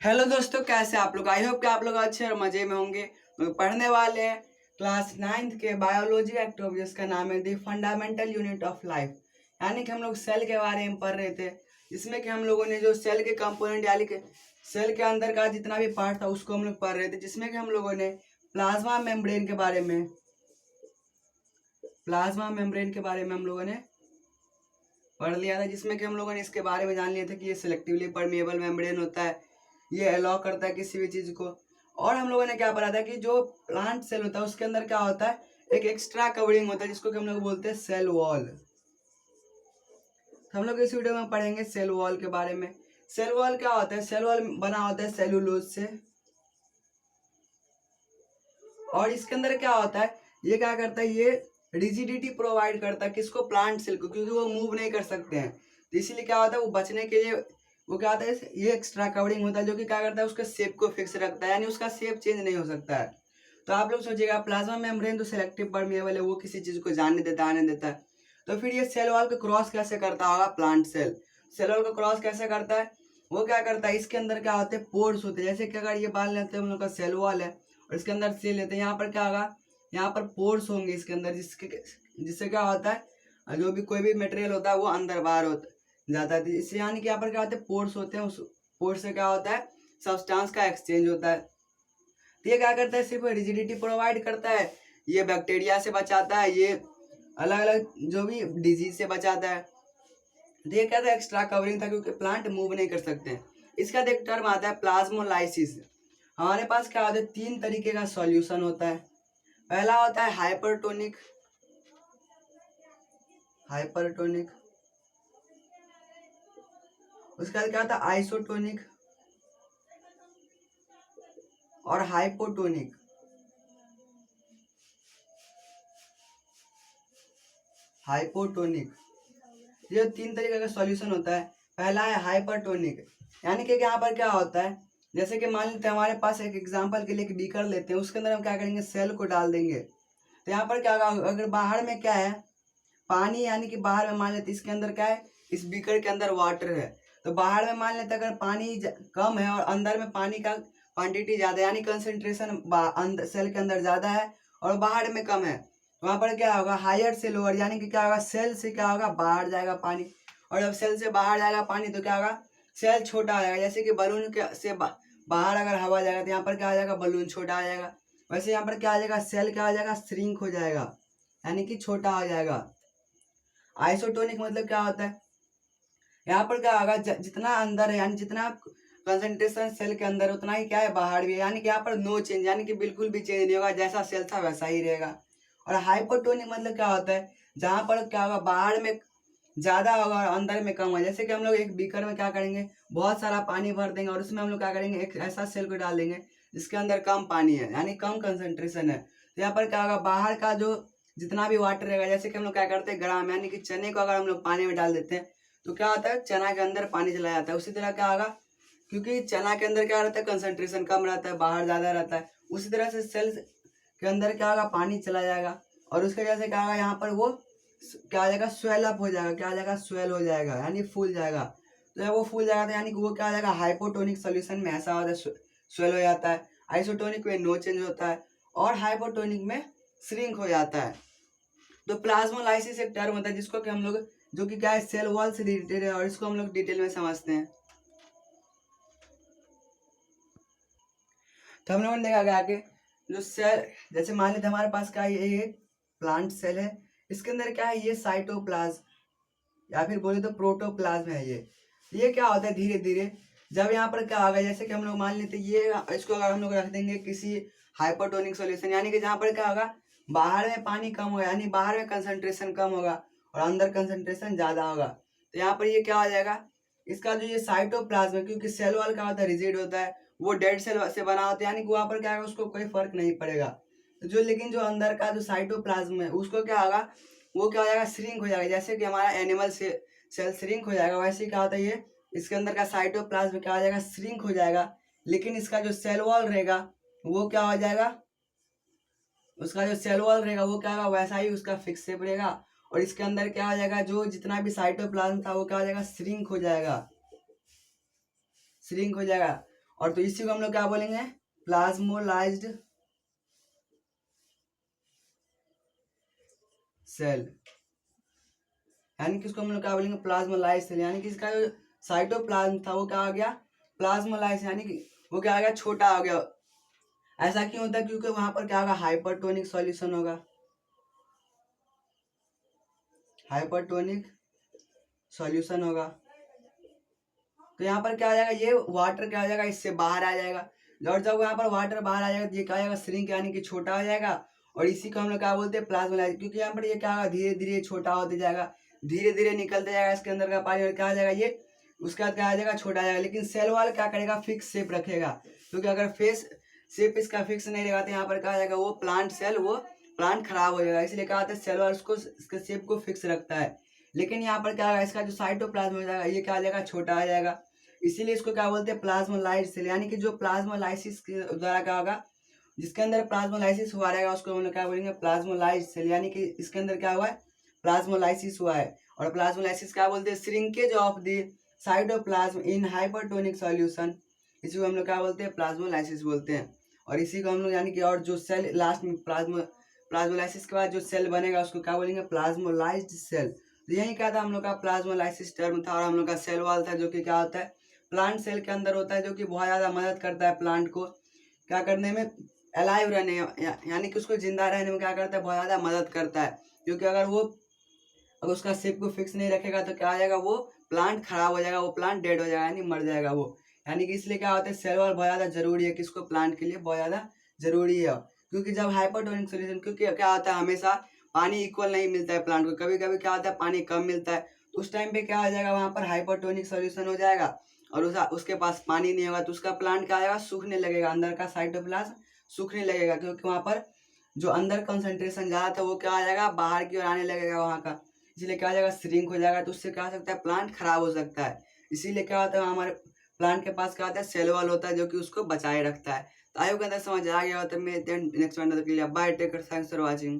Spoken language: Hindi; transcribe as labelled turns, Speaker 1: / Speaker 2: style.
Speaker 1: हेलो दोस्तों, कैसे आप लोग। आई होप कि आप लोग अच्छे और मजे में होंगे। लोग पढ़ने वाले हैं क्लास 9th के बायोलॉजी एक्टिव, जिसका नाम है दी फंडामेंटल यूनिट ऑफ लाइफ। यानी कि हम लोग सेल के बारे में पढ़ रहे थे, जिसमें कि हम लोगों ने जो सेल के कंपोनेंट यानी कि सेल के अंदर का जितना भी पार्ट था उसको हम लोग पढ़ रहे थे, जिसमें कि हम लोगों ने प्लाज्मा मेम्ब्रेन के बारे में हम लोगों ने पढ़ लिया था, जिसमें कि हम लोगों ने इसके बारे में जान लिया था कि ये सिलेक्टिवली परमेएबल मेम्ब्रेन होता है, ये अलाउ करता है किसी भी चीज़ को। और हम लोगों ने क्या पढ़ा था कि जो प्लांट सेल होता है उसके अंदर क्या होता है, एक एक्स्ट्रा कवरिंग होता है जिसको कि हम लोग बोलते हैं सेल वॉल। तो हम लोग इस वीडियो में पढ़ेंगे सेल वॉल के बारे में। सेल वॉल क्या होता है, सेल वॉल बना होता है सेलुलोज से। और इसके अंदर क्या होता है, ये क्या करता है, ये रिजिडिटी प्रोवाइड करता है किसको, प्लांट सेल को, क्योंकि वो मूव नहीं कर सकते हैं। तो इसीलिए क्या होता है, वो बचने के लिए वो क्या होता है, ये एक्स्ट्रा कवरिंग होता है जो कि क्या करता है, उसका शेप को फिक्स रखता है, यानी उसका शेप चेंज नहीं हो सकता है। तो आप लोग सोचिएगा, प्लाज्मा मेम्ब्रेन तो सिलेक्टिव परमेएबल है, वो किसी चीज को जाने देता आने देता है। तो फिर ये सेल वॉल को क्रॉस कैसे करता होगा, प्लांट सेल वॉल को क्रॉस कैसे करता है, वो क्या करता है, इसके अंदर क्या होते हैं, पोर्स होते हैं। जैसे कि अगर ये बाल लेते हैं हम लोग का सेल वॉल है और इसके अंदर सेल लेते हैं, यहाँ पर क्या होगा, यहाँ पर पोर्स होंगे इसके अंदर, जिससे क्या होता है, जो भी कोई भी मटेरियल होता है वो अंदर बाहर होता जाता है। इससे यानी कि यहाँ पर क्या होते हैं, पोर्स होते हैं, उस पोर्स से क्या होता है, सब्सटेंस का एक्सचेंज होता है। तो ये क्या करता है, सिर्फ रिजिडिटी प्रोवाइड करता है, ये बैक्टीरिया से बचाता है, ये अलग अलग जो भी डिजीज से बचाता है। तो ये क्या था, एक्स्ट्रा कवरिंग था, क्योंकि प्लांट मूव नहीं कर सकते हैं। इसका एक टर्म आता है प्लाज्मोलाइसिस। हमारे पास क्या होता है, 3 तरीके का सॉल्यूशन होता है। पहला होता है हाइपरटोनिक हाइपरटोनिक उसके बाद क्या होता है, आइसोटोनिक और हाइपोटोनिक। हाइपोटोनिक ये 3 तरीके का सॉल्यूशन होता है। पहला है हाइपरटोनिक, यानी कि यहाँ पर क्या होता है, जैसे कि मान लेते हैं हमारे पास एक एग्जांपल के लिए एक बीकर लेते हैं, उसके अंदर हम क्या करेंगे, सेल को डाल देंगे। तो यहाँ पर क्या होगा, अगर बाहर में क्या है, पानी, यानी कि बाहर में मान लेते इसके अंदर क्या है, इस बीकर के अंदर वाटर है। तो बाहर में मान लेते अगर पानी कम है और अंदर में पानी का क्वांटिटी ज्यादा, यानी कंसेंट्रेशन सेल के अंदर ज्यादा है और बाहर में कम है, तो वहां पर क्या होगा, हायर से लोअर, यानी कि क्या होगा, सेल से क्या होगा, बाहर जाएगा पानी। और जब सेल से बाहर जाएगा पानी तो क्या होगा, सेल छोटा हो जाएगा। जैसे कि बलून के से बाहर अगर हवा जाएगा तो यहाँ पर क्या आ जाएगा, बलून छोटा आ जाएगा। वैसे यहाँ पर क्या आ जाएगा, सेल क्या आ जाएगा, श्रिंक हो जाएगा, यानी कि छोटा हो जाएगा। आइसोटोनिक मतलब क्या होता है, यहाँ पर क्या होगा, जितना अंदर है, यानी जितना कंसंट्रेशन सेल के अंदर उतना ही क्या है, बाहर भी है, यानी कि यहाँ पर नो चेंज, यानी कि बिल्कुल भी चेंज नहीं होगा, जैसा सेल था वैसा ही रहेगा। और हाइपोटोनिक मतलब क्या होता है, जहाँ पर क्या होगा, बाहर में ज्यादा होगा और अंदर में कम होगा। जैसे कि हम लोग एक बीकर में क्या करेंगे, बहुत सारा पानी भर देंगे और उसमें हम लोग क्या करेंगे, एक ऐसा सेल को डाल देंगे जिसके अंदर कम पानी है, यानी कम कंसंट्रेशन है। तो यहाँ पर क्या होगा, बाहर का जो जितना भी वाटर रहेगा, जैसे कि हम लोग क्या करते हैं, ग्राम यानी कि चने को अगर हम लोग पानी में डाल देते हैं तो क्या होता है, चना के अंदर पानी चला जाता है। उसी तरह क्या होगा, क्योंकि चना के अंदर क्या रहता है, कंसंट्रेशन कम रहता है, बाहर ज्यादा रहता है, उसी तरह से सेल के अंदर क्या होगा, पानी चला जाएगा और उसके वजह से क्या होगा, यहाँ पर वो क्या हो जाएगा, स्वेल अप हो जाएगा, क्या हो जाएगा, स्वेल हो जाएगा, यानी फूल जाएगा। तो जब वो फूल जाएगा तो यानी कि वो क्या हो जाएगा, हाइपोटोनिक सोल्यूशन में ऐसा होता है, स्वेल हो जाता है। आइसोटोनिक में नो चेंज होता है और हाइपोटोनिक में श्रिंक हो जाता है। तो प्लाज्मोलाइसिस एक टर्म होता है जिसको कि हम लोग, जो कि क्या है, सेल वॉल से रिलेटेड है और इसको हम लोग डिटेल में समझते हैं। तो हम लोगों ने देखा गया कि जो सेल, जैसे मान लेते हमारे पास क्या है, ये एक प्लांट सेल है, इसके अंदर क्या है, ये साइटोप्लाज्म या फिर बोले तो प्रोटोप्लाज्म है। ये क्या होता है, धीरे धीरे जब यहाँ पर क्या होगा, जैसे कि हम लोग मान लेते हैं ये, इसको अगर हम लोग रख देंगे किसी हाइपोटोनिक सॉल्यूशन, यानी कि जहाँ पर क्या होगा, बाहर में पानी कम होगा, यानी बाहर में कंसंट्रेशन कम होगा और अंदर कंसंट्रेशन ज्यादा होगा। तो यहाँ पर ये क्या हो जाएगा, इसका जो ये साइटोप्लाज्म है, क्योंकि सेल वॉल का होता है, रिजिड होता है, वो डेड सेल से बना होता है, यानी कि वहां पर क्या है, उसको कोई फर्क नहीं पड़ेगा। तो जो लेकिन जो अंदर का जो साइटोप्लाज्म है उसको क्या होगा, वो क्या हो जाएगा, श्रिंक हो जाएगा। जैसे कि हमारा एनिमल से सेल श्रिंक हो जाएगा, वैसे ही क्या होता है, ये इसके अंदर का साइटोप्लाज्म क्या हो जाएगा, श्रिंक हो जाएगा। लेकिन इसका जो सेल वॉल रहेगा वो क्या हो जाएगा, उसका जो सेल वॉल रहेगा वो क्या होगा, वैसा ही उसका फिक्स शेप रहेगा। और इसके अंदर क्या हो जाएगा, जो जितना भी साइटोप्लाज्म था वो क्या हो जाएगा, श्रिंक हो जाएगा। और तो इसी को हम लोग क्या बोलेंगे, प्लाज्मोलाइज्ड सेल, यानी कि इसको हम लोग क्या बोलेंगे, प्लाज्मोलाइज्ड सेल, यानी कि इसका जो साइटोप्लाज्म था वो क्या हो गया, प्लाज्मोलाइज्ड, यानी कि वो क्या हो गया, छोटा हो गया। ऐसा क्यों होता है, क्योंकि वहां पर क्या होगा, हाइपरटोनिक सॉल्यूशन होगा, हाइपरटोनिक सॉल्यूशन होगा। तो यहाँ पर क्या आ जाएगा, ये वाटर क्या हो जाएगा, इससे बाहर आ जाएगा। और जब यहाँ पर वाटर बाहर आ जाएगा तो ये क्या हो जाएगा, श्रिंक, यानी कि छोटा हो जाएगा। और इसी को हम लोग क्या बोलते हैं, प्लाज्मोलाइज, क्योंकि यहाँ पर ये क्या होगा, धीरे धीरे छोटा होते जाएगा, धीरे धीरे निकलते जाएगा इसके अंदर का पानी, और क्या आ जाएगा, ये उसके बाद क्या आ जाएगा, छोटा आ जाएगा। लेकिन सेल वॉल क्या करेगा, फिक्स शेप रखेगा, क्योंकि अगर फेस शेप इसका फिक्स नहीं रहेगा तो यहाँ पर क्या आ जाएगा, वो प्लांट सेल, वो प्लांट खराब हो जाएगा। इसलिए क्या होता है, सेल वॉल उसको इसके शेप को फिक्स रखता है। लेकिन यहाँ पर क्या होगा, इसका जो साइटोप्लाज्म हो जाएगा ये क्या आ जाएगा, छोटा आ जाएगा। इसीलिए इसको क्या बोलते हैं, प्लाज्मोलाइज्ड सेल, यानी कि जो प्लाज्मोलाइसिस के द्वारा क्या होगा, जिसके अंदर प्लाज्मोलाइसिस हुआ रहेगा उसको हम लोग क्या बोलेंगे, प्लाज्मोलाइज्ड सेल, यानी कि इसके अंदर क्या हुआ है, प्लाज्मोलाइसिस हुआ है। और प्लाज्मोलाइसिस क्या बोलते हैं, shrinkage of the cytoplasm in hypertonic solution, इसी को हम लोग क्या बोलते हैं, प्लाज्मोलाइसिस बोलते हैं। और इसी को हम लोग, यानी कि और जो सेल लास्ट में प्लाज्मोलाइसिस के बाद जो सेल बनेगा उसको क्या बोलेंगे, प्लाज्मोलाइज्ड सेल। तो यही क्या था हम लोग का, प्लाज्मोलाइसिस टर्म था। और हम लोग का सेल वॉल था, जो कि क्या होता है, प्लांट सेल के अंदर होता है, जो कि बहुत ज़्यादा मदद करता है प्लांट को क्या करने में, अलाइव रहने, यानी कि उसको जिंदा रहने में क्या करता है, बहुत ज़्यादा मदद करता है। क्योंकि अगर उसका शेप को फिक्स नहीं रखेगा तो क्या हो जाएगा, वो प्लांट खराब हो जाएगा, वो प्लांट डेड हो जाएगा, यानी मर जाएगा वो। यानी कि इसलिए क्या होता है, सेल वॉल बहुत ज़्यादा जरूरी है, किसको, प्लांट के लिए बहुत ज़्यादा जरूरी है। क्योंकि जब हाइपरटोनिक सोल्यूशन, क्योंकि क्या होता है, हमेशा पानी इक्वल नहीं मिलता है प्लांट को, कभी कभी क्या होता है, पानी कम मिलता है, तो उस टाइम पे क्या हो जाएगा, वहाँ पर हाइपरटोनिक सोल्यूशन हो जाएगा। और उसके पास पानी नहीं होगा तो उसका प्लांट क्या आएगा, सूखने लगेगा, अंदर का साइटोप्लाज्म सूखने लगेगा, क्योंकि वहाँ पर जो अंदर कंसंट्रेशन ज़्यादा था वो क्या आ जाएगा, बाहर की ओर आने लगेगा वहाँ का। इसलिए क्या हो जाएगा, श्रिंक हो जाएगा, तो उससे क्या हो सकता है, प्लांट खराब हो सकता है। इसीलिए क्या होता है, हमारे प्लांट के पास क्या होता है, सेल वॉल होता है, जो कि उसको बचाए रखता है। तो आई होप समझ आ गया हो, तो मैं नेक्स्ट वन के लिए bye, take care, thanks for watching.